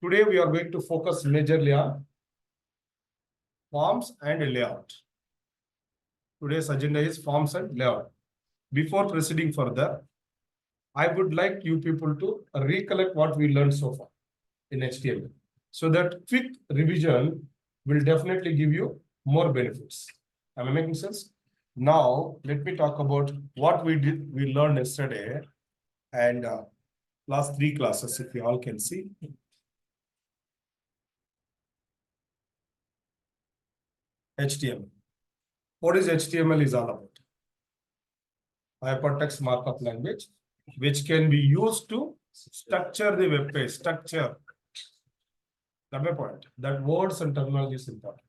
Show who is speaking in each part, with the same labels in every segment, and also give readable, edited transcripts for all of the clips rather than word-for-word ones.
Speaker 1: Today we are going to focus majorly on forms and layout. Today's agenda is forms and layout. Before proceeding further, I would like you people to recollect what we learned so far in HTML. So that quick revision will definitely give you more benefits. Am I making sense? Now, let me talk about what we learned yesterday and last 3 classes, if you all can see. HTML. What is HTML is all about? Hypertext markup language, which can be used to structure the web page. Structure. That's my point. That words and terminology is important.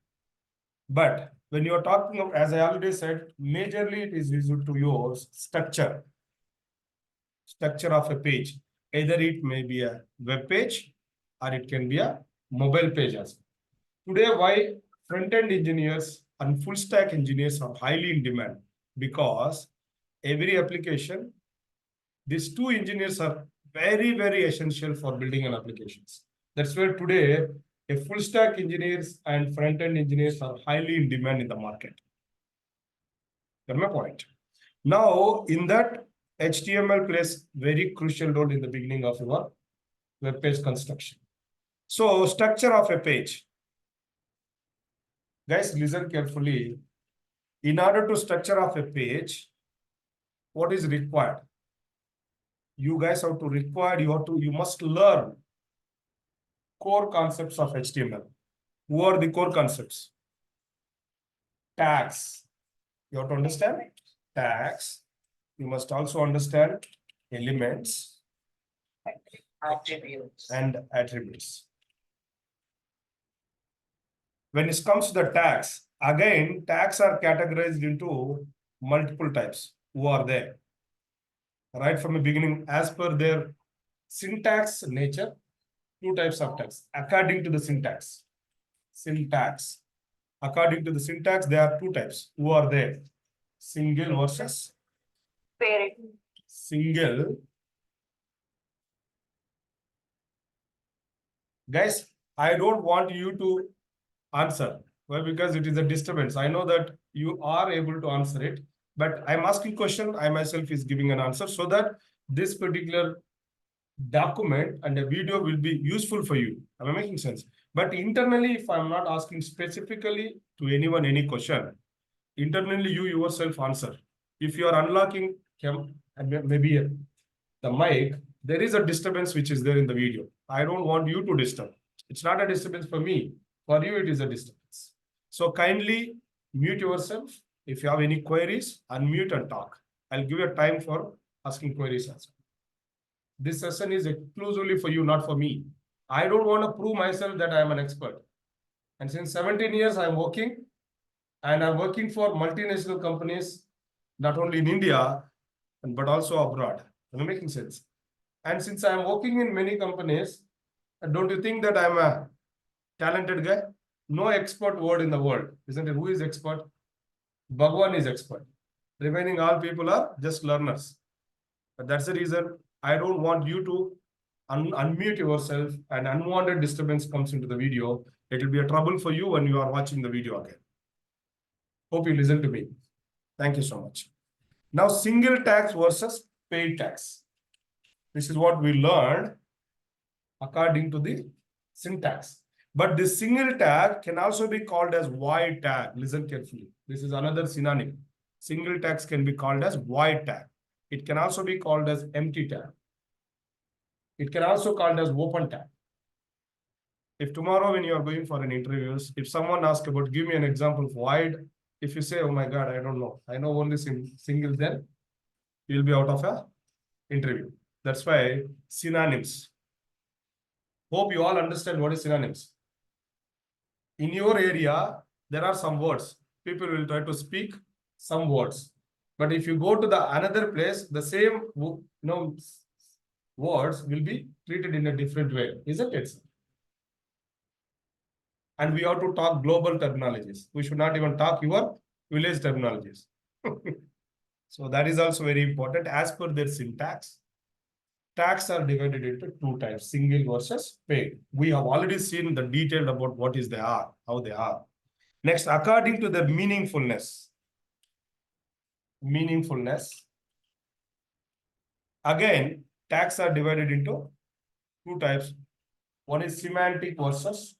Speaker 1: But when you are talking of, as I already said, majorly it is used to use structure. Structure of a page. Either it may be a web page or it can be a mobile page as well. Today, why front-end engineers and full-stack engineers are highly in demand? Because every application, these two engineers are very, very essential for building an applications. That's where today a full stack engineers and front-end engineers are highly in demand in the market. That's my point. Now, in that, HTML plays very crucial role in the beginning of your web page construction. So, structure of a page. Guys, listen carefully. In order to structure of a page, what is required? You guys have to you must learn core concepts of HTML. Who are the core concepts? Tags. You have to understand tags. You must also understand elements and attributes. When it comes to the tags, again, tags are categorized into multiple types. Who are there? Right from the beginning, as per their syntax nature, 2 types of tags according to the syntax. Syntax. According to the syntax, there are 2 types. Who are there? Single versus
Speaker 2: parent.
Speaker 1: Single. Guys, I don't want you to answer. Well, because it is a disturbance. I know that you are able to answer it, but I'm asking question. I myself is giving an answer so that this particular document and a video will be useful for you. Am I making sense? But internally, if I'm not asking specifically to anyone any question, internally you yourself answer. If you are unlocking maybe the mic, there is a disturbance which is there in the video. I don't want you to disturb. It's not a disturbance for me. For you, it is a disturbance. So kindly mute yourself. If you have any queries, unmute and talk. I'll give you a time for asking queries as well. This session is exclusively for you, not for me. I don't want to prove myself that I am an expert. And since 17 years, I'm working, and I'm working for multinational companies, not only in India, but also abroad. Am I making sense? And since I'm working in many companies, don't you think that I'm a talented guy? No expert word in the world, isn't it? Who is expert? Bhagwan is expert. Remaining all people are just learners. But that's the reason I don't want you to unmute yourself and unwanted disturbance comes into the video. It will be a trouble for you when you are watching the video again. Hope you listen to me. Thank you so much. Now, single tags versus paid tags. This is what we learned according to the syntax. But this single tag can also be called as void tag. Listen carefully. This is another synonym. Single tags can be called as void tag. It can also be called as empty tag. It can also be called as open tag. If tomorrow when you are going for an interview, if someone asks about, give me an example of void, if you say, oh my God, I don't know. I know only single, then you'll be out of an interview. That's why synonyms. Hope you all understand what is synonyms. In your area, there are some words. People will try to speak some words. But if you go to the another place, the same words will be treated in a different way, isn't it? And we have to talk global terminologies. We should not even talk your village terminologies. So that is also very important as per their syntax. tags are divided into two types, single versus paid. We have already seen the detail about what is they are, how they are. Next, according to their meaningfulness. Again, tags are divided into two types. One is semantic versus,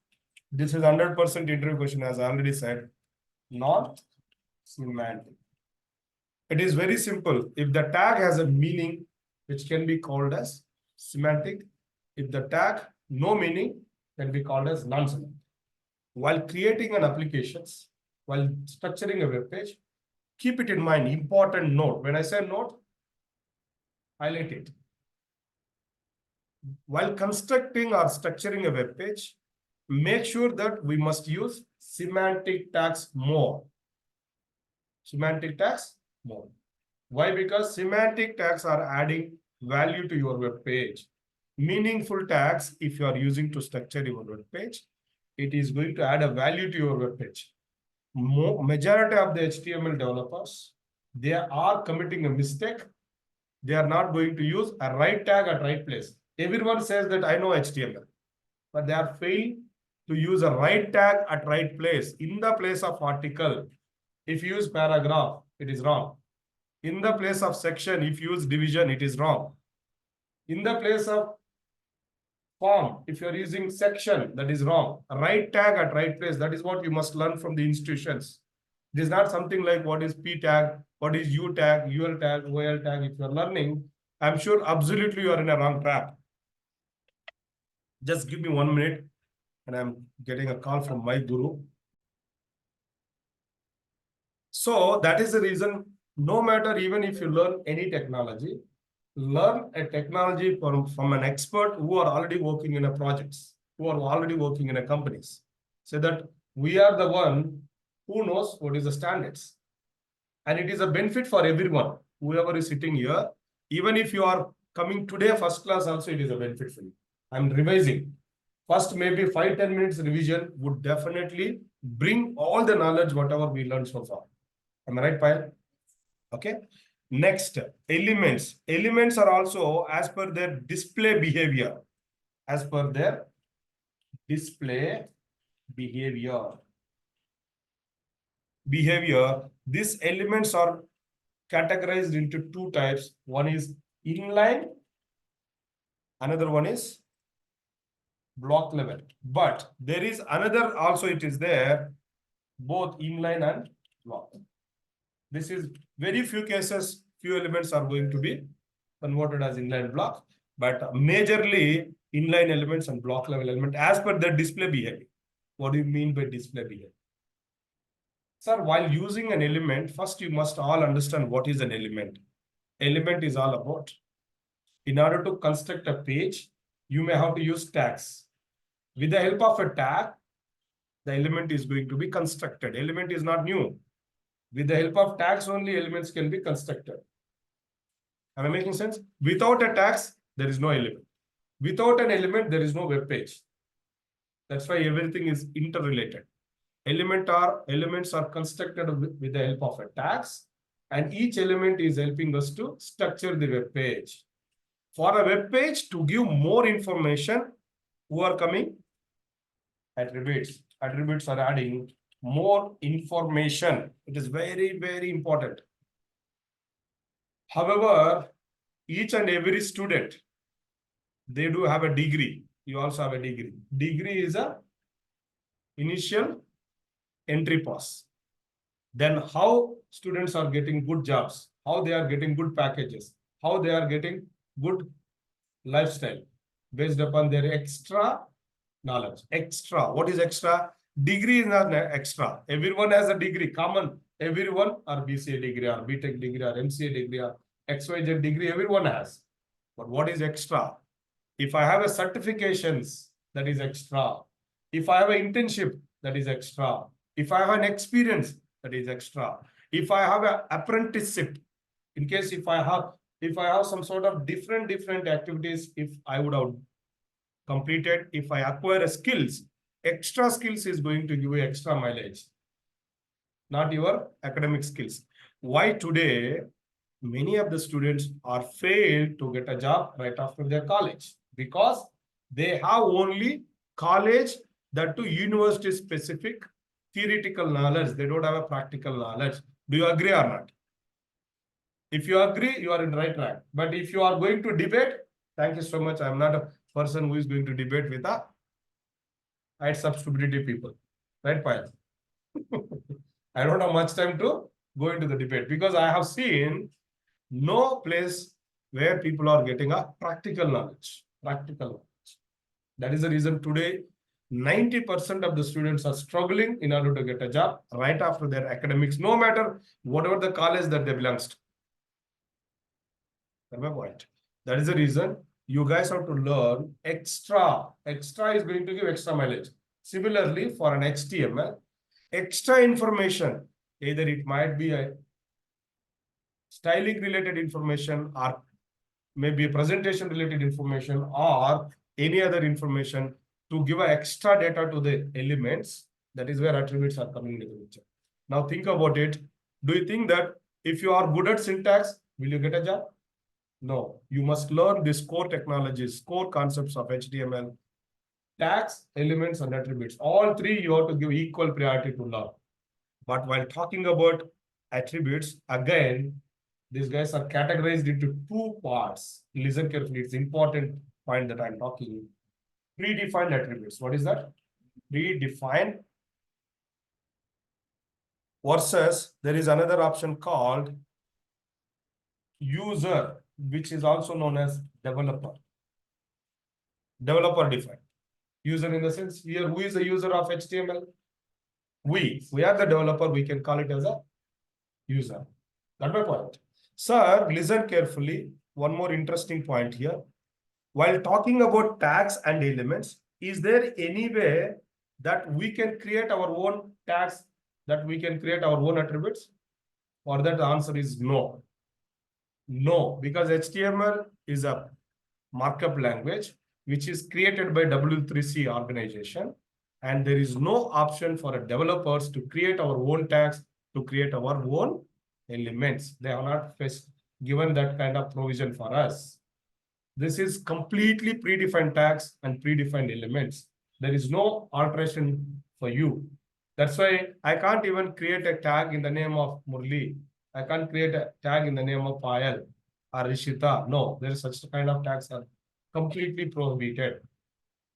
Speaker 1: this is 100% interview question, as I already said, not semantic. It is very simple. If the tag has a meaning, which can be called as semantic. If the tag no meaning, can be called as non-semantic. While creating an applications, while structuring a web page, keep it in mind, important note. When I say note, highlight it. While constructing or structuring a web page, make sure that we must use semantic tags more. Semantic tags more. Why? Because semantic tags are adding value to your web page. Meaningful tags, if you are using to structure your web page, it is going to add a value to your web page. Majority of the HTML developers, they are committing a mistake. They are not going to use a right tag at right place. Everyone says that I know HTML, but they are failing to use a right tag at right place. In the place of article, if you use paragraph, it is wrong. In the place of section, if you use division, it is wrong. In the place of form, if you are using section, that is wrong. A right tag at right place, that is what you must learn from the institutions. It is not something like what is P tag, what is U tag, UL tag, OL tag. If you are learning, I'm sure absolutely you are in a wrong trap. Just give me 1 minute and I'm getting a call from my guru. So that is the reason, no matter even if you learn any technology, learn a technology from an expert who are already working in a projects, who are already working in a companies. So that we are the one who knows what is the standards. And it is a benefit for everyone, whoever is sitting here. Even if you are coming today first class also, it is a benefit for you. I'm revising. First, maybe 5-10 minutes revision would definitely bring all the knowledge, whatever we learned so far. Am I right, Payal? Okay. Next, elements. Elements are also as per their display behavior. As per their display behavior. These elements are categorized into two types. One is inline, another one is block level. But there is another also, it is there, both inline and block. This is very few cases, few elements are going to be converted as inline block, but majorly inline elements and block level element as per their display behavior. What do you mean by display behavior? Sir, while using an element, first you must all understand what is an element. Element is all about, in order to construct a page, you may have to use tags. With the help of a tag, the element is going to be constructed. Element is not new. With the help of tags only, elements can be constructed. Am I making sense? Without a tags, there is no element. Without an element, there is no web page. That's why everything is interrelated. Elements are constructed with the help of a tags, and each element is helping us to structure the web page. For a web page to give more information, who are coming? Attributes. Attributes are adding more information. It is very, very important. However, each and every student, they do have a degree. You also have a degree. Degree is a initial entry pass. Then how students are getting good jobs, how they are getting good packages, how they are getting good lifestyle based upon their extra knowledge. Extra. What is extra? Degree is not extra. Everyone has a degree, common. Everyone or BCA degree or BTech degree or MCA degree or XYZ degree, everyone has. But what is extra? If I have a certifications, that is extra. If I have an internship, that is extra. If I have an experience, that is extra. If I have an apprenticeship, in case if I have some sort of different activities, if I would have completed, if I acquire a skills, extra skills is going to give you extra mileage, not your academic skills. Why today many of the students are failed to get a job right after their college because they have only college, that to university specific theoretical knowledge. They don't have a practical knowledge. Do you agree or not? If you agree, you are in the right track. But if you are going to debate, thank you so much. I'm not a person who is going to debate with a high substability people. Right, Payal? I don't have much time to go into the debate because I have seen no place where people are getting a practical knowledge. Practical knowledge. That is the reason today 90% of the students are struggling in order to get a job right after their academics, no matter whatever the college that they belongs to. That's my point. That is the reason you guys have to learn extra. Extra is going to give extra mileage. Similarly, for an HTML, extra information, either it might be a styling related information or maybe a presentation related information or any other information to give an extra data to the elements. That is where attributes are coming into the picture. Now think about it. Do you think that if you are good at syntax, will you get a job? No, you must learn these core technologies, core concepts of HTML, tags, elements, and attributes. All three you have to give equal priority to learn. But while talking about attributes, again, these guys are categorized into two parts. Listen carefully, it's important point that I'm talking. Predefined attributes. What is that? Predefined versus there is another option called user, which is also known as developer. Developer defined. User in the sense here, who is the user of HTML? We are the developer, we can call it as a user. That's my point. Sir, listen carefully. One more interesting point here. While talking about tags and elements, is there any way that we can create our own tags, that we can create our own attributes? Or that the answer is no. No, because HTML is a markup language which is created by W3C organization, and there is no option for developers to create our own tags, to create our own elements. They are not given that kind of provision for us. This is completely predefined tags and predefined elements. There is no alteration for you. That's why I can't even create a tag in the name of Murli. I can't create a tag in the name of Payal or Rishita. No, there is such kind of tags are completely prohibited.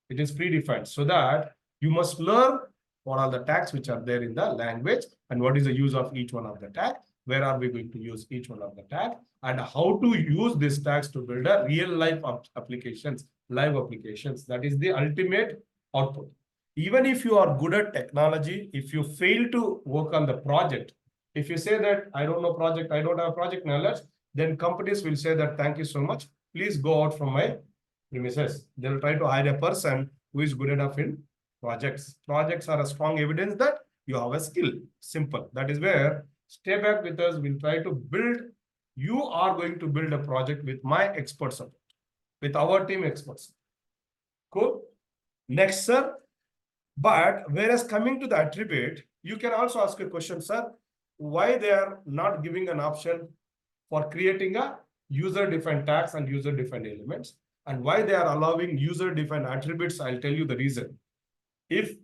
Speaker 1: It is predefined, so that you must learn what are the tags which are there in the language and what is the use of each one of the tag. Where are we going to use each one of the tag and how to use these tags to build a real life applications, live applications. That is the ultimate output. Even if you are good at technology, if you fail to work on the project, if you say that I don't know project, I don't have project knowledge, then companies will say that thank you so much, please go out from my premises. They will try to hire a person who is good enough in projects. Projects are a strong evidence that you have a skill. Simple. That is where stay back with us. We'll try to build. You are going to build a project with my expert support, with our team experts. Cool. Next, sir. But whereas coming to the attribute, you can also ask a question, sir, why they are not giving an option for creating a user-defined tags and user-defined elements, and why they are allowing user-defined attributes. I'll tell you the reason. If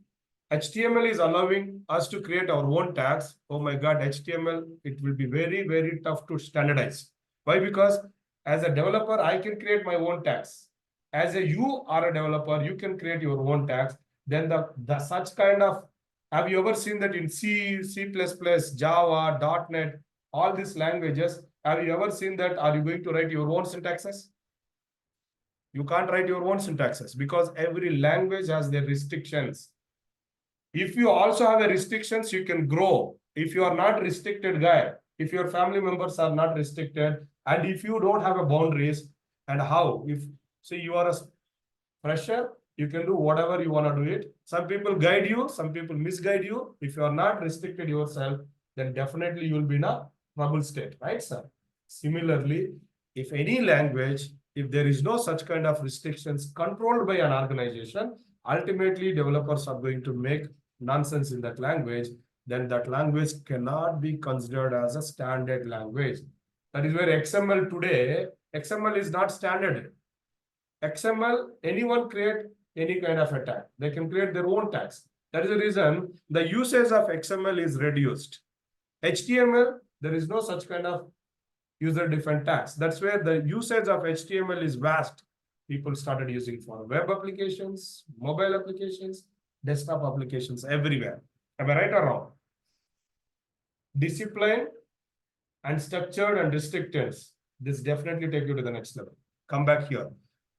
Speaker 1: HTML is allowing us to create our own tags, oh my God, HTML, it will be very, very tough to standardize. Why? Because as a developer, I can create my own tags. As you are a developer, you can create your own tags. Then the such kind of, have you ever seen that in C, C++, Java, .NET, all these languages, have you ever seen that? Are you going to write your own syntaxes? You can't write your own syntaxes because every language has their restrictions. If you also have a restrictions, you can grow. If you are not restricted guy, if your family members are not restricted, and if you don't have a boundaries, and how? If say you are a fresher, you can do whatever you want to do it. Some people guide you, some people misguide you. If you are not restricted yourself, then definitely you will be in a trouble state, right, sir? Similarly, if any language, if there is no such kind of restrictions controlled by an organization, ultimately developers are going to make nonsense in that language. Then that language cannot be considered as a standard language. That is where XML today, XML is not standard. XML, anyone create any kind of a tag. They can create their own tags. That is the reason the usage of XML is reduced. HTML, there is no such kind of user-defined tags. That's where the usage of HTML is vast. People started using for web applications, mobile applications, desktop applications, everywhere. Am I right or wrong? Discipline and structured and restricteds. This definitely take you to the next level. Come back here.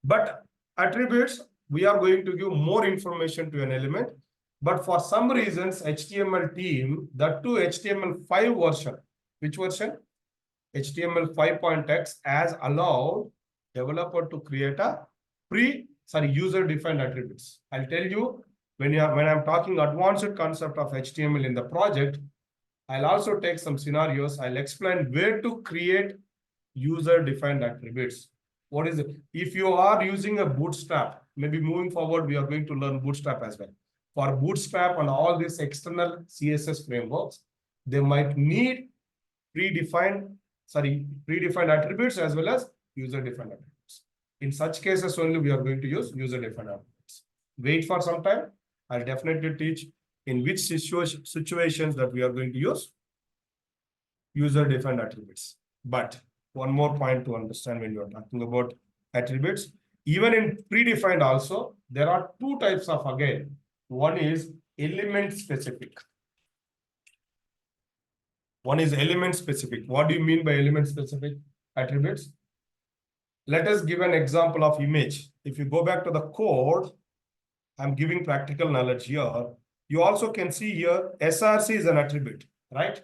Speaker 1: But attributes, we are going to give more information to an element. But for some reasons, HTML team, that too HTML5 version. Which version? HTML 5.x has allowed developer to create a user-defined attributes. I'll tell you when I'm talking advanced concept of HTML in the project, I'll also take some scenarios. I'll explain where to create user-defined attributes. What is it? If you are using a Bootstrap, maybe moving forward, we are going to learn Bootstrap as well. For Bootstrap and all these external CSS frameworks, they might need predefined attributes as well as user-defined attributes. In such cases only, we are going to use user-defined attributes. Wait for some time. I'll definitely teach in which situations that we are going to use user-defined attributes. But one more point to understand when you are talking about attributes, even in predefined also, there are two types of, again, one is element specific. One is element specific. What do you mean by element specific attributes? Let us give an example of image. If you go back to the code, I'm giving practical knowledge here. You also can see here, SRC is an attribute, right?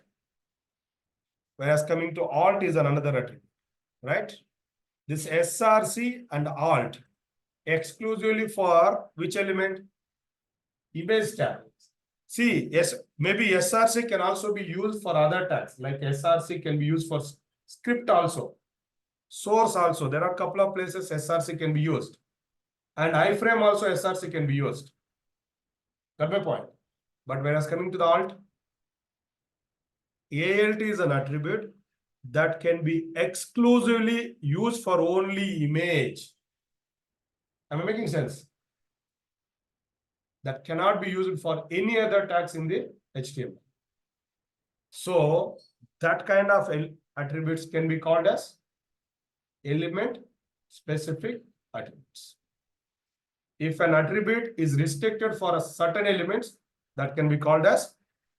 Speaker 1: Whereas coming to alt is another attribute, right? This SRC and alt exclusively for which element? Image tag. See, yes, maybe SRC can also be used for other tags, like SRC can be used for script also, source also. There are a couple of places SRC can be used. And iframe also SRC can be used. Got my point? But whereas coming to the alt, ALT is an attribute that can be exclusively used for only image. Am I making sense? That cannot be used for any other tags in the HTML. So that kind of attributes can be called as element specific attributes. If an attribute is restricted for a certain elements, that can be called as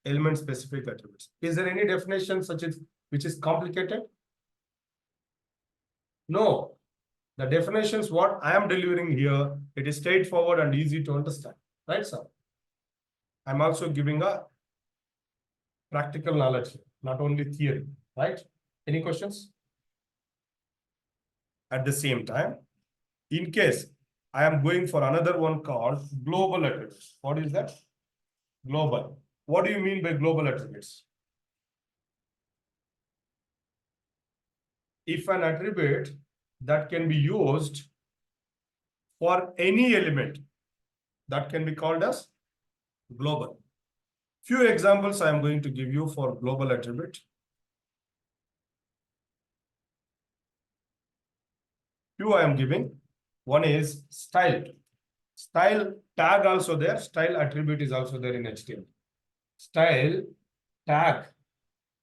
Speaker 1: element specific attributes. Is there any definition such as which is complicated? No. The definitions what I am delivering here, it is straightforward and easy to understand. Right, sir? I'm also giving a practical knowledge, not only theory, right? Any questions? At the same time, in case I am going for another one called global attributes. What is that? Global. What do you mean by global attributes? If an attribute that can be used for any element, that can be called as global. Few examples I am going to give you for global attribute. Few I am giving. One is style. Style tag also there. Style attribute is also there in HTML. Style tag.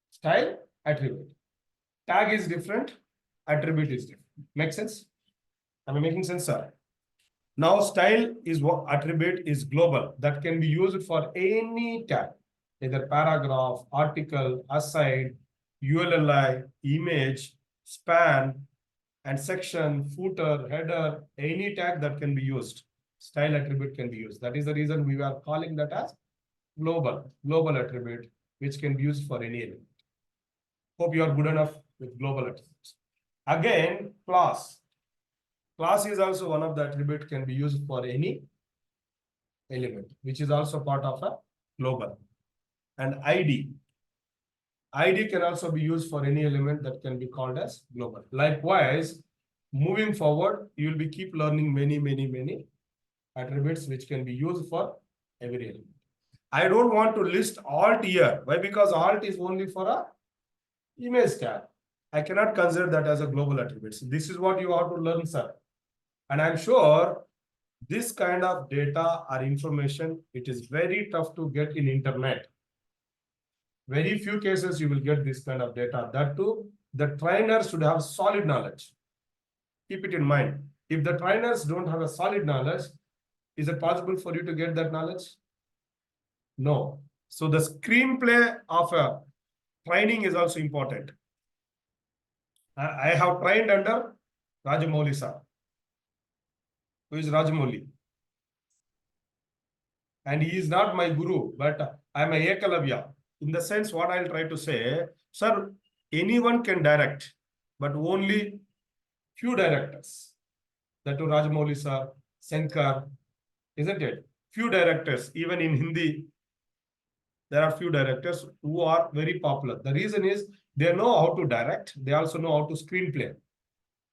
Speaker 1: Style attribute. Tag is different. Attribute is different. Make sense? Am I making sense, sir? Now, style is what attribute is global that can be used for any tag, either paragraph, article, aside, ULLI, image, span, and section, footer, header, any tag that can be used. Style attribute can be used. That is the reason we are calling that as global attribute, which can be used for any element. Hope you are good enough with global attributes. Again, class. Class is also one of the attribute can be used for any element, which is also part of a global. And ID. ID can also be used for any element that can be called as global. Likewise, moving forward, you will be keep learning many attributes which can be used for every element. I don't want to list alt here. Why? Because alt is only for a image tag. I cannot consider that as a global attribute. So this is what you have to learn, sir. And I'm sure this kind of data or information, it is very tough to get in internet. Very few cases you will get this kind of data. That too, the trainer should have solid knowledge. Keep it in mind. If the trainers don't have a solid knowledge, is it possible for you to get that knowledge? No. So the screenplay of a training is also important. I have trained under Rajamouli sir. Who is Rajamouli? And he is not my guru, but I am a Ekalavya. In the sense, what I'll try to say, sir, anyone can direct, but only few directors. That to Rajamouli sir, Shankar, isn't it? Few directors, even in Hindi, there are few directors who are very popular. The reason is they know how to direct. They also know how to screenplay.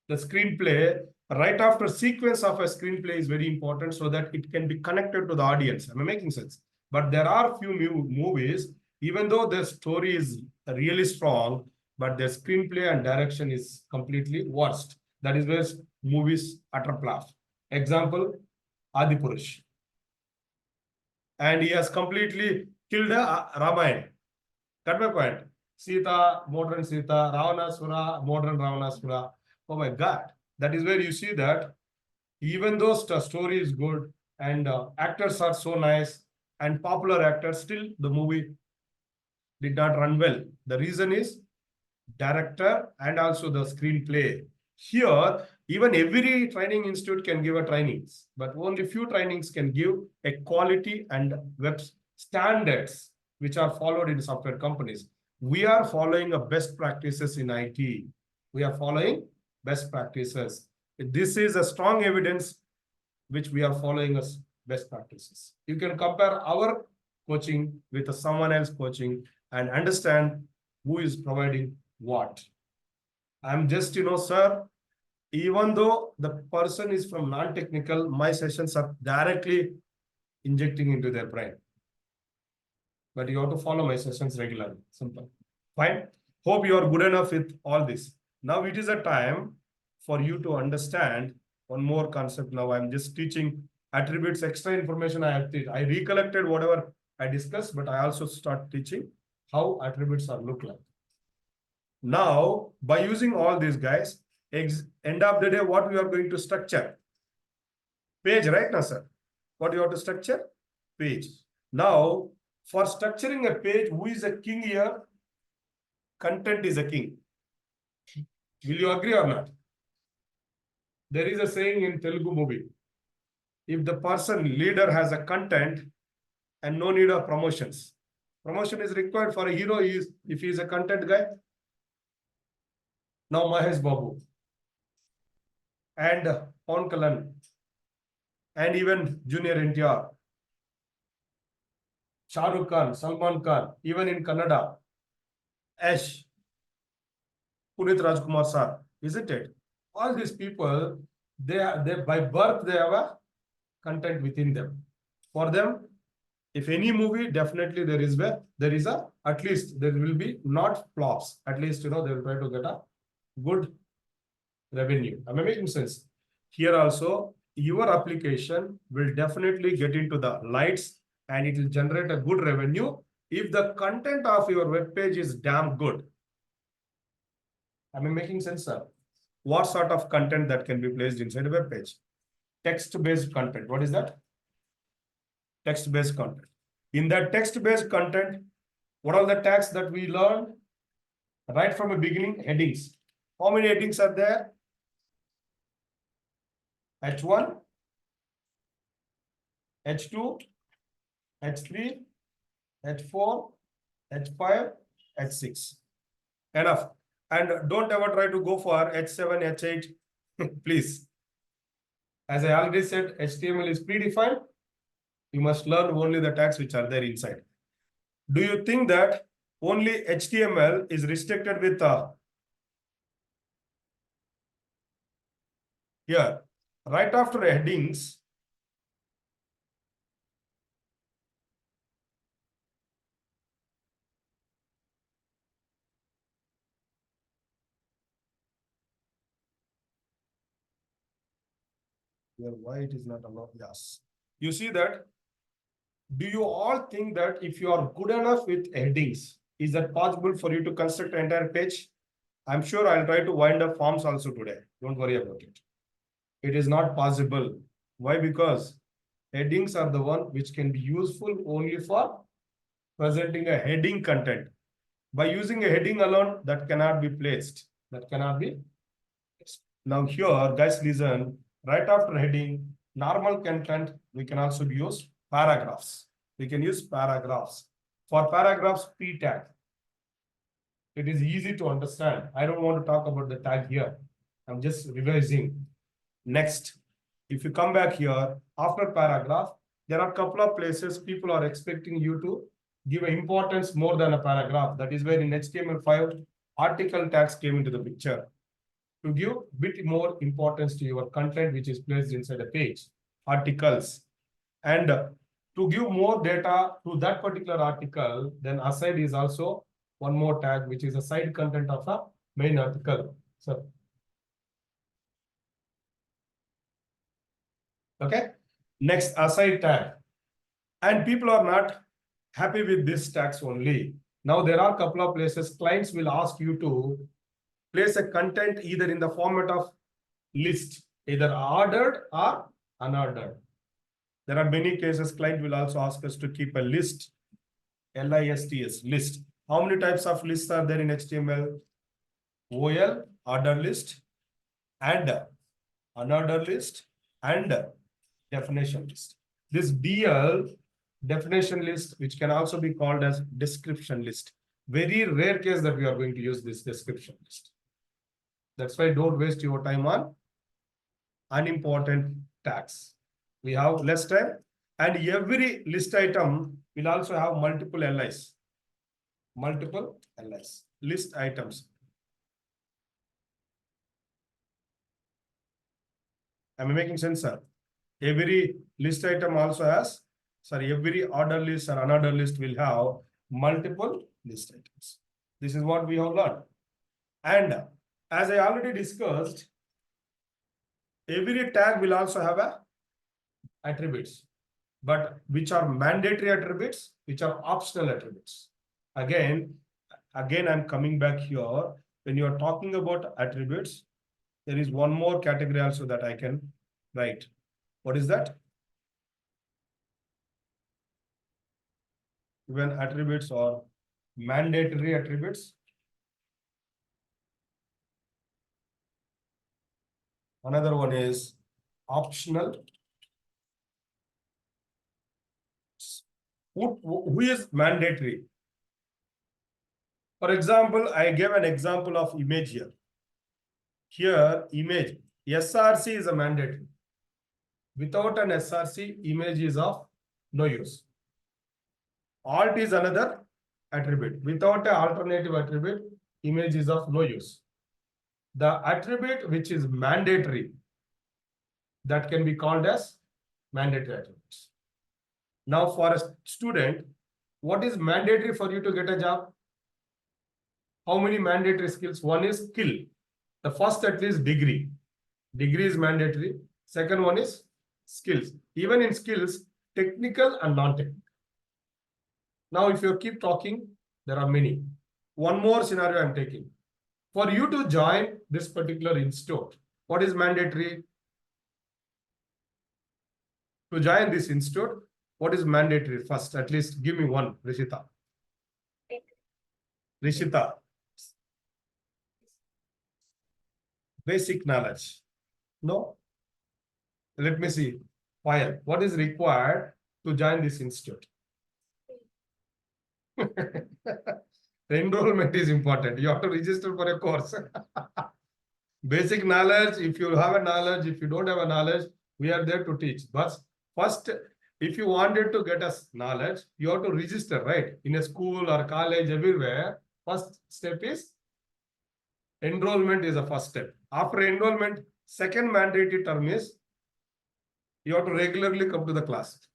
Speaker 1: The screenplay, right after sequence of a screenplay is very important so that it can be connected to the audience. Am I making sense? But there are few movies, even though the story is really strong, but the screenplay and direction is completely worst. That is where movies utter flop. Example, Adipurush. And he has completely killed Ramayana. Cut my point. Sita, modern Sita, Ravanasura, modern Ravanasura. Oh my God. That is where you see that even though the story is good and actors are so nice and popular actors, still the movie did not run well. The reason is director and also the screenplay. Here, even every training institute can give a trainings, but only few trainings can give a quality and web standards which are followed in software companies. We are following a best practices in IT. We are following best practices. This is a strong evidence which we are following as best practices. You can compare our coaching with someone else coaching and understand who is providing what. I'm just, sir, even though the person is from non-technical, my sessions are directly injecting into their brain. But you have to follow my sessions regularly. Simple. Fine. Hope you are good enough with all this. Now it is a time for you to understand one more concept. Now I'm just teaching attributes, extra information I have. I recollected whatever I discussed, but I also start teaching how attributes are look like. Now, by using all these guys, end of the day, what we are going to structure? Page, right now, sir? What you have to structure? Page. Now, for structuring a page, who is a king here? Content is a king. Will you agree or not? There is a saying in Telugu movie. If the person, leader has a content and no need of promotions. Promotion is required for a hero if he is a content guy. Now Mahesh Babu and Pawan Kalyan and even Junior NTR, Shah Rukh Khan, Salman Khan, even in Kannada, Ash, Punit Rajkumar sir, isn't it? All these people, they by birth they have a content within them. For them, if any movie, definitely there is at least there will be not flops. At least they will try to get a good revenue. Am I making sense? Here also, your application will definitely get into the lights and it will generate a good revenue if the content of your web page is damn good. Am I making sense, sir? What sort of content that can be placed inside a web page? Text-based content. What is that? Text-based content. In that text-based content, what are the tags that we learned? Right from the beginning, headings. How many headings are there? H1, H2, H3, H4, H5, H6. Enough. And don't ever try to go for H7, H8, please. As I already said, HTML is predefined. You must learn only the tags which are there inside. Do you think that only HTML is restricted with here? Right after headings, Here, why it is not allowed? Yes. You see that? Do you all think that if you are good enough with headings, is that possible for you to construct an entire page? I'm sure I'll try to wind up forms also today. Don't worry about it. It is not possible. Why? Because headings are the one which can be useful only for presenting a heading content. By using a heading alone, that cannot be placed. That cannot be placed. Now here, guys, listen. Right after heading, normal content, we can also use paragraphs. We can use paragraphs. For paragraphs, P tag. It is easy to understand. I don't want to talk about the tag here. I'm just revising. Next, if you come back here, after paragraph, there are a couple of places people are expecting you to give importance more than a paragraph. That is where in HTML5, article tags came into the picture to give bit more importance to your content, which is placed inside a page, articles. And to give more data to that particular article, then aside is also one more tag, which is a side content of a main article. So, okay. Next, aside tag. And people are not happy with this tags only. Now, there are a couple of places clients will ask you to place a content either in the format of list, either ordered or unordered. There are many cases client will also ask us to keep a list, LISTS, list. How many types of lists are there in HTML? OL, order list, and unordered list, and definition list. This DL, definition list, which can also be called as description list. Very rare case that we are going to use this description list. That's why don't waste your time on unimportant tags. We have less time, and every list item will also have multiple LIs. Multiple LIs. List items. Am I making sense, sir? Every list item also has, sorry, every order list or unordered list will have multiple list items. This is what we have learned. And as I already discussed, every tag will also have a attributes, but which are mandatory attributes, which are optional attributes. Again, I'm coming back here. When you are talking about attributes, there is one more category also that I can write. What is that? When attributes are mandatory attributes. Another one is optional. Who is mandatory? For example, I gave an example of image here. Here, image. SRC is a mandatory. Without an SRC, image is of no use. Alt is another attribute. Without an alternative attribute, image is of no use. The attribute which is mandatory, that can be called as mandatory attributes. Now, for a student, what is mandatory for you to get a job? How many mandatory skills? One is skill. The first at least degree. Degree is mandatory. Second one is skills. Even in skills, technical and non-technical. Now, if you keep talking, there are many. One more scenario I'm taking. For you to join this particular institute, what is mandatory? To join this institute, what is mandatory? First, at least give me one, Rishita. Rishita. Basic knowledge. No? Let me see. Fire. What is required to join this institute? Enrollment is important. You have to register for a course. Basic knowledge, if you have a knowledge, if you don't have a knowledge, we are there to teach. But first, if you wanted to get us knowledge, you have to register, right? In a school or college, everywhere. First step is enrollment is the first step. After enrollment, second mandatory term is you have to regularly come to the class.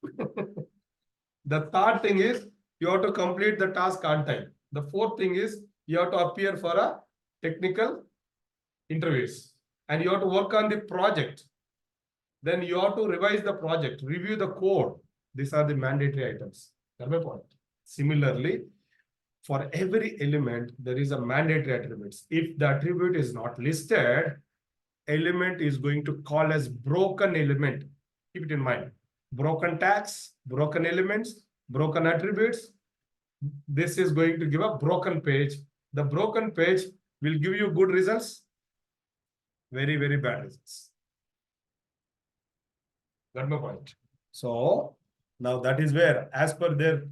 Speaker 1: The third thing is you have to complete the task on time. The fourth thing is you have to appear for a technical interviews and you have to work on the project. then you have to revise the project, review the code. These are the mandatory items. That's my point. Similarly, for every element, there is a mandatory attributes. If the attribute is not listed, element is going to call as broken element. Keep it in mind. Broken tags, broken elements, broken attributes. This is going to give a broken page. The broken page will give you good results, very, very bad results. Got my point. So now that is where, as per their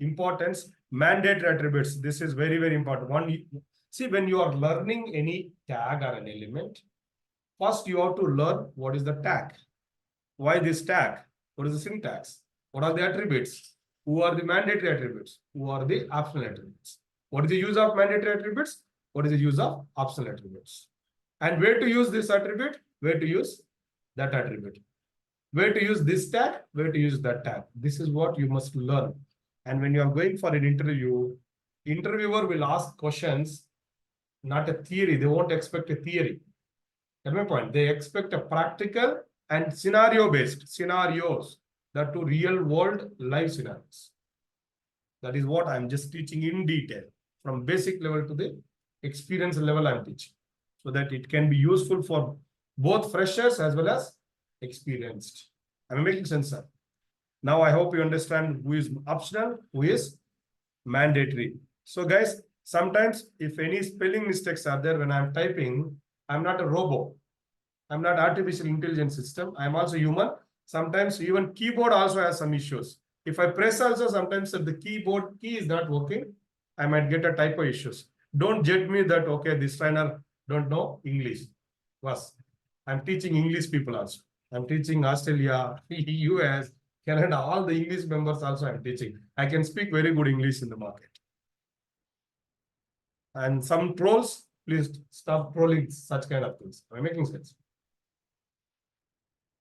Speaker 1: importance, mandatory attributes. This is very, very important. One, see, when you are learning any tag or an element, first you have to learn what is the tag. Why this tag? What is the syntax? What are the attributes? Who are the mandatory attributes? Who are the optional attributes? What is the use of mandatory attributes? What is the use of optional attributes? And where to use this attribute? Where to use that attribute? Where to use this tag? Where to use that tag? This is what you must learn. And when you are going for an interview, interviewer will ask questions, not a theory. They won't expect a theory. That's my point. They expect a practical and scenario-based scenarios, that to real-world live scenarios. That is what I'm just teaching in detail, from basic level to the experience level I'm teaching, so that it can be useful for both freshers as well as experienced. Am I making sense, sir? Now I hope you understand who is optional, who is mandatory. So guys, sometimes if any spelling mistakes are there when I'm typing, I'm not a robot. I'm not artificial intelligence system. I'm also human. Sometimes even keyboard also has some issues. If I press also, sometimes if the keyboard key is not working, I might get a typo issues. Don't judge me that, okay, this trainer don't know English. Was I'm teaching English people also. I'm teaching Australia, US, Canada, all the English members also I'm teaching. I can speak very good English in the market. And some trolls, please stop trolling such kind of things. Am I making sense?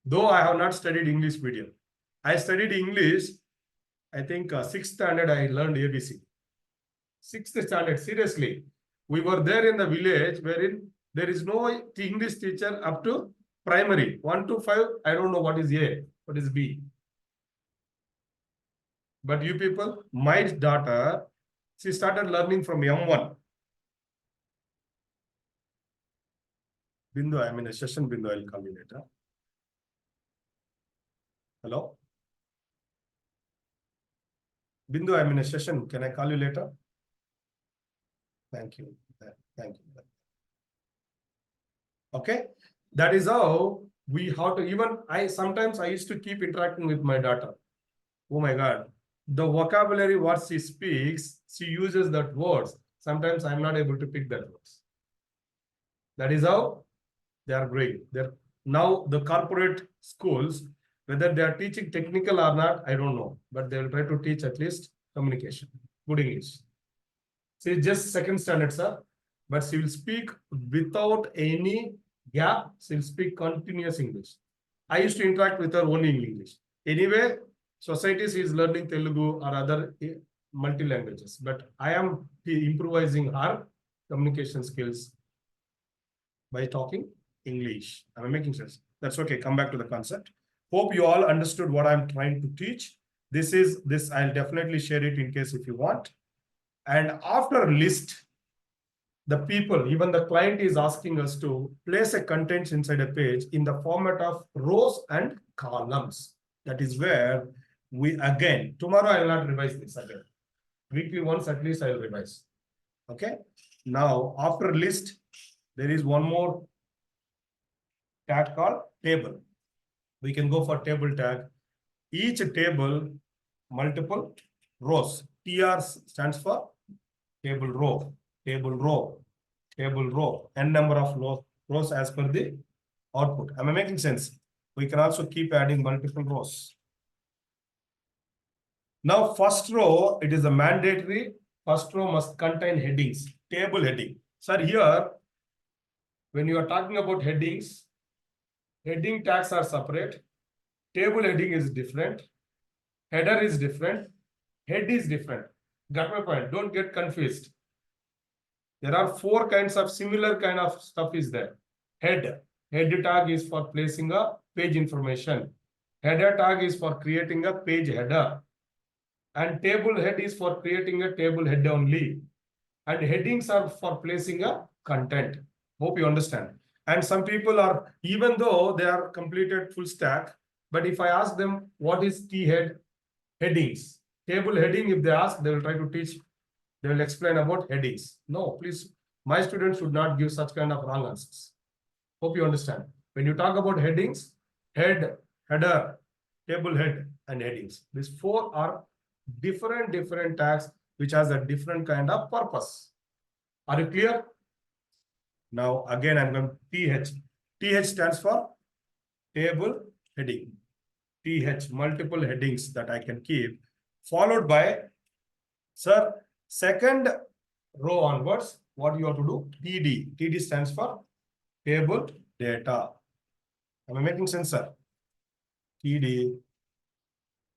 Speaker 1: Though I have not studied English medium. I studied English, I think 6th standard I learned ABC. 6th standard, seriously. We were there in the village wherein there is no English teacher up to primary. 1 to 5, I don't know what is A, what is B. But you people, my daughter, she started learning from M1. Bindu, I'm in a session, Bindu, I'll call you later. Hello? Bindu, I'm in a session. Can I call you later? Thank you. Thank you. Okay. That is how we have to, even sometimes I used to keep interacting with my daughter. Oh my God. The vocabulary what she speaks, she uses that words. Sometimes I'm not able to pick that words. That is how they are growing. Now the corporate schools, whether they are teaching technical or not, I don't know. But they will try to teach at least communication, good English. She just 2nd standard, sir. But she will speak without any gap. She will speak continuous English. I used to interact with her only in English. Anyway, societies is learning Telugu or other multi-languages. But I am improvising her communication skills by talking English. Am I making sense? That's okay. Come back to the concept. Hope you all understood what I'm trying to teach. This I'll definitely share it in case if you want. And after list, the people, even the client is asking us to place a content inside a page in the format of rows and columns. That is where we, again, tomorrow I will not revise this again. Weekly once at least I will revise. Okay. Now, after list, there is one more tag called table. We can go for table tag. Each table, multiple rows. TR stands for table row, table row, table row, n number of rows as per the output. Am I making sense? We can also keep adding multiple rows. Now, first row, it is a mandatory. First row must contain headings, table heading. Sir, here, when you are talking about headings, heading tags are separate. Table heading is different. Header is different. Head is different. Got my point? Don't get confused. There are 4 kinds of similar kind of stuff is there. Head tag is for placing a page information. Header tag is for creating a page header. And table head is for creating a table head only. And headings are for placing a content. Hope you understand. And some people are, even though they are completed full stack, but if I ask them what is key headings, table heading, if they ask, they will try to teach, they will explain about headings. No, please, my students should not give such kind of wrong answers. Hope you understand. When you talk about headings, head, header, table head, and headings, these four are different tags which has a different kind of purpose. Are you clear? Now again I'm going TH. TH stands for table heading. TH, multiple headings that I can keep, followed by, sir, second row onwards, what you have to do? TD. TD stands for table data. Am I making sense, sir? TD,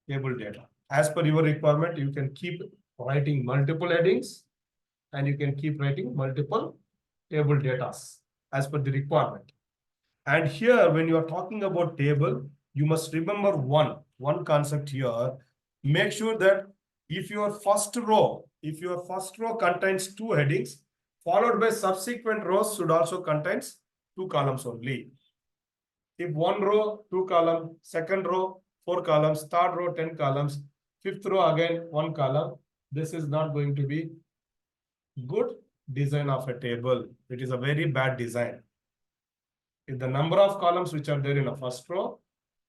Speaker 1: table data. As per your requirement, you can keep writing multiple headings and you can keep writing multiple table data as per the requirement. And here, when you are talking about table, you must remember one concept here. Make sure that if your first row contains two headings, followed by subsequent rows should also contains two columns only. If one row, two columns, second row, 4 columns, third row, 10 columns, fifth row again, 1 column, this is not going to be good design of a table. It is a very bad design. If the number of columns which are there in a first row,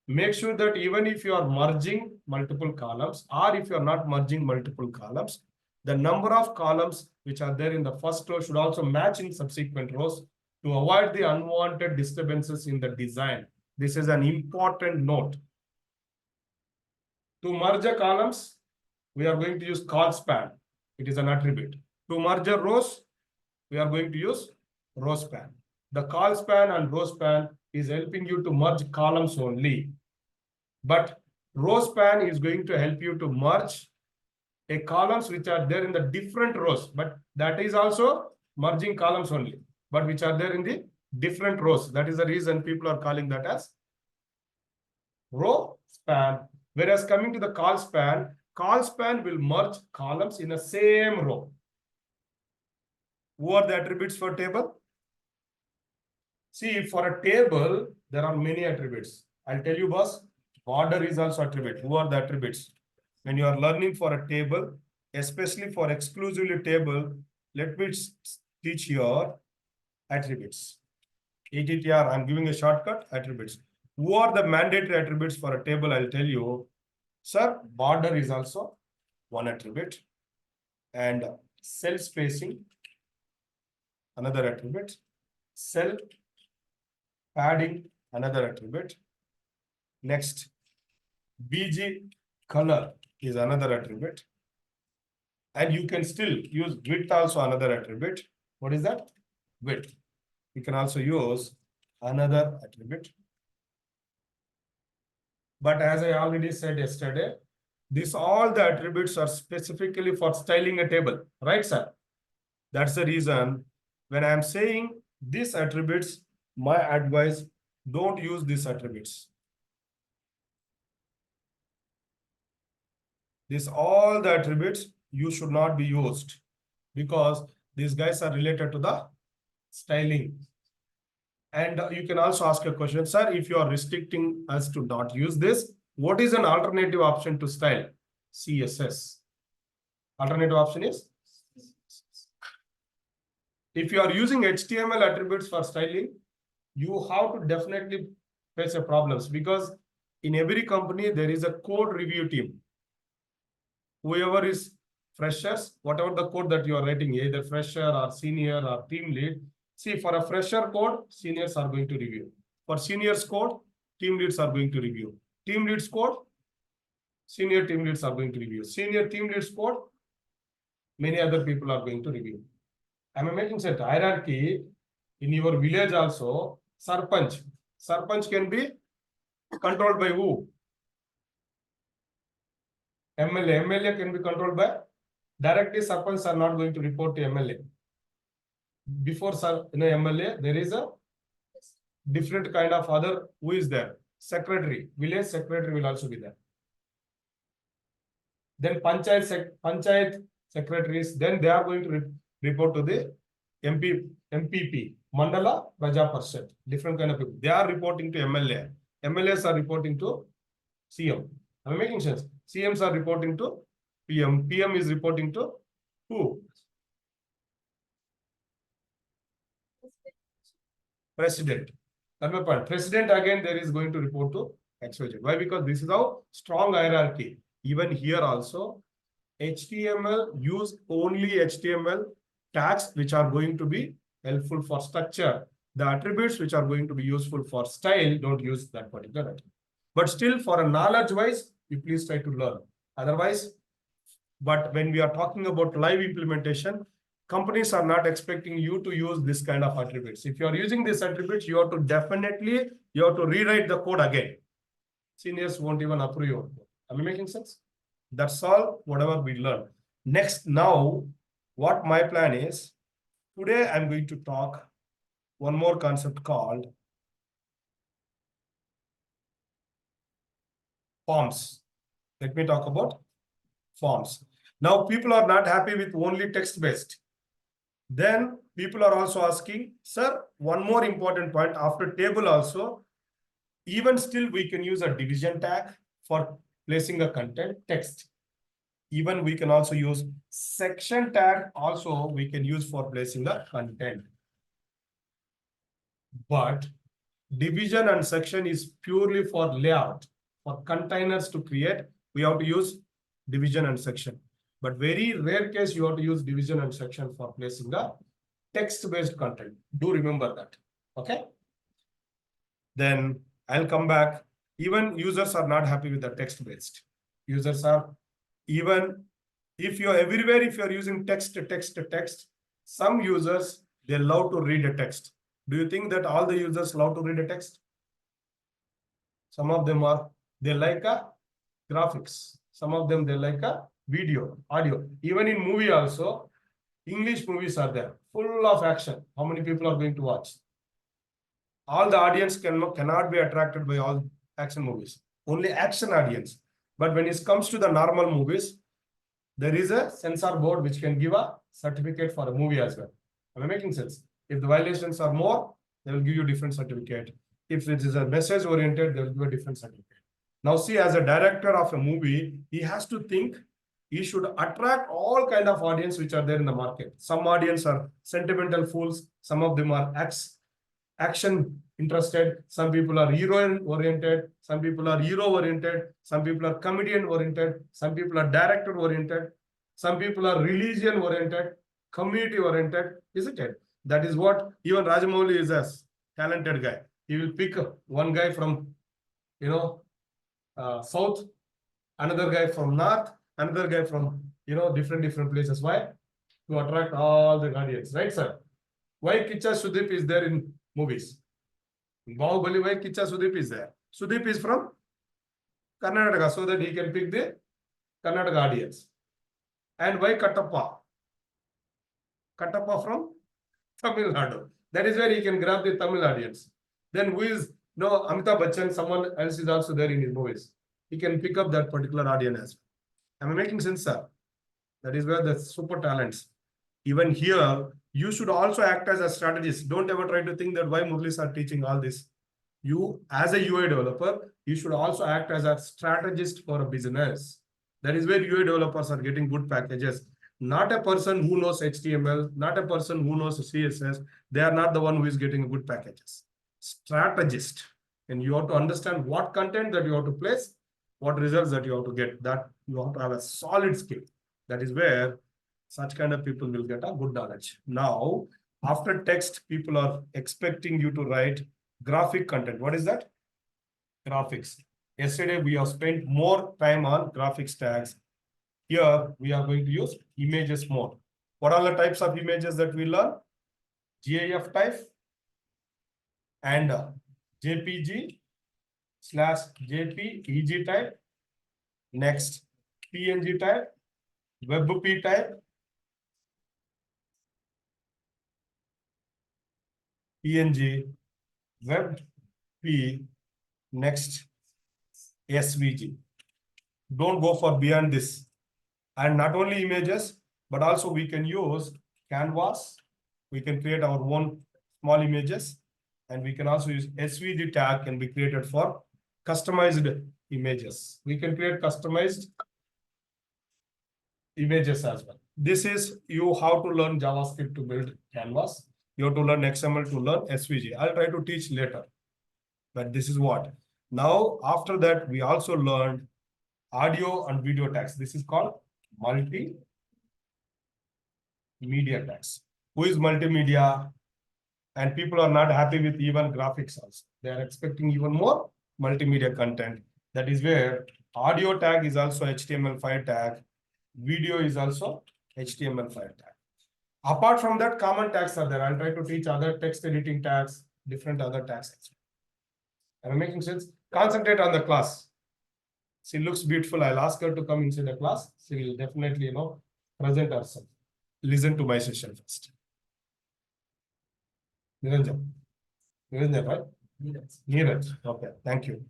Speaker 1: make sure that even if you are merging multiple columns, or if you are not merging multiple columns, the number of columns which are there in the first row should also match in subsequent rows to avoid the unwanted disturbances in the design. This is an important note. To merge a columns, we are going to use call span. It is an attribute. To merge a rows, we are going to use row span. The call span and row span is helping you to merge columns only. But row span is going to help you to merge a columns which are there in the different rows. But that is also merging columns only, but which are there in the different rows. That is the reason people are calling that as row span. Whereas coming to the call span will merge columns in the same row. Who are the attributes for table? See, for a table, there are many attributes. I'll tell you, boss, border is also attribute. Who are the attributes? When you are learning for a table, especially for exclusively table, let me teach your attributes. ATTR, I'm giving a shortcut, attributes. Who are the mandatory attributes for a table? I'll tell you. Sir, border is also one attribute. And cell spacing, another attribute. Cell padding, another attribute. Next, BG color is another attribute. And you can still use width also another attribute. What is that? Width. You can also use another attribute. But as I already said yesterday, all the attributes are specifically for styling a table, right, sir? That's the reason when I am saying these attributes, my advice, don't use these attributes. All the attributes you should not be used because these guys are related to the styling. And you can also ask a question, sir, if you are restricting us to not use this, what is an alternative option to style? CSS. Alternative option is? If you are using HTML attributes for styling, you have to definitely face a problems because in every company, there is a code review team. Whoever is freshers, whatever the code that you are writing, either fresher or senior or team lead, see, for a fresher code, seniors are going to review. For seniors code, team leads are going to review. Team leads code, senior team leads are going to review. Senior team leads code, many other people are going to review. Am I making sense? Hierarchy in your village also, Sarpanch. Sarpanch can be controlled by who? MLA. MLA can be controlled by, directly Sarpanch are not going to report to MLA. Before MLA, there is a different kind of other who is there. secretary, village secretary will also be there. Then panchayat secretaries, then they are going to report to the MPP, Mandala Praja Parshad, different kind of people. They are reporting to MLA. MLAs are reporting to CM. Am I making sense? CMs are reporting to PM. PM is reporting to who? President. That's my point. President again, there is going to report to XYZ. Why? Because this is how strong hierarchy. Even here also, HTML, use only HTML tags which are going to be helpful for structure. The attributes which are going to be useful for style, don't use that particular attribute. But still, for a knowledge wise, you please try to learn. Otherwise, but when we are talking about live implementation, companies are not expecting you to use this kind of attributes. If you are using these attributes, you have to definitely, you have to rewrite the code again. Seniors won't even approve your code. Am I making sense? That's all, whatever we learn. Next, now, what my plan is, today I'm going to talk one more concept called forms. Let me talk about forms. Now, people are not happy with only text-based. Then people are also asking, sir, one more important point after table also, even still we can use a division tag for placing a content text. Even we can also use section tag also we can use for placing the content. But division and section is purely for layout. For containers to create, we have to use division and section. But very rare case, you have to use division and section for placing the text-based content. Do remember that. Okay. Then I'll come back. Even users are not happy with the text-based. Users are, even if you're everywhere, if you're using text, some users, they love to read a text. Do you think that all the users love to read a text? Some of them are, they like a graphics. Some of them, they like a video, audio. Even in movie also, English movies are there, full of action. How many people are going to watch? All the audience cannot be attracted by all action movies. Only action audience. But when it comes to the normal movies, there is a censor board which can give a certificate for a movie as well. Am I making sense? If the violations are more, they will give you different certificate. If it is a message oriented, they will give a different certificate. Now see, as a director of a movie, he has to think he should attract all kind of audience which are there in the market. Some audience are sentimental fools. Some of them are action interested. Some people are heroine oriented. Some people are hero oriented. Some people are comedian oriented. Some people are director oriented. Some people are religion oriented, community oriented, isn't it? That is what even Rajamouli is a talented guy. He will pick one guy from, south, another guy from north, another guy from, different places. Why? To attract all the audience, right, sir? Why Kicha Sudeep is there in movies? In Bahubali, why Kicha Sudeep is there? Sudeep is from Karnataka, so that he can pick the Karnataka audience. And why Kattappa? Kattappa from Tamil Nadu. That is where he can grab the Tamil audience. Then who is, Amitabh Bachchan, someone else is also there in his movies. He can pick up that particular audience as well. Am I making sense, sir? That is where the super talents. Even here, you should also act as a strategist. Don't ever try to think that why Murlis are teaching all this. You, as a UI developer, you should also act as a strategist for a business. That is where UI developers are getting good packages. Not a person who knows HTML, not a person who knows CSS. They are not the one who is getting good packages. Strategist. And you have to understand what content that you have to place, what results that you have to get. That you have to have a solid skill. That is where such kind of people will get a good knowledge. Now, after text, people are expecting you to write graphic content. What is that? Graphics. Yesterday, we have spent more time on graphics tags. Here, we are going to use images more. What are the types of images that we learn? GIF type and JPG / JPEG type. Next, PNG type, WebP type, PNG, WebP, Next, SVG. Don't go for beyond this. And not only images, but also we can use canvas. We can create our own small images. And we can also use SVG tag can be created for customized images. We can create customized images as well. This is you how to learn JavaScript to build canvas. You have to learn XML to learn SVG. I'll try to teach later. But this is what. Now, after that, we also learned audio and video tags. This is called multimedia tags. Who is multimedia? And people are not happy with even graphics also. They are expecting even more multimedia content. That is where audio tag is also HTML5 tag. Video is also HTML5 tag. Apart from that, common tags are there. I'll try to teach other text editing tags, different other tags. Am I making sense? Concentrate on the class. She looks beautiful. I'll ask her to come inside the class. She will definitely, present herself. Listen to my session first. Niranjan. Niranjan, right? Neeraj. Okay, thank you.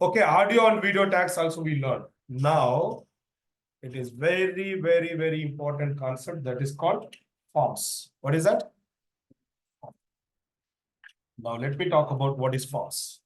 Speaker 1: Okay, audio and video tags also we learned. Now, it is very, very, very important concept that is called forms. What is that? Now, let me talk about what is forms.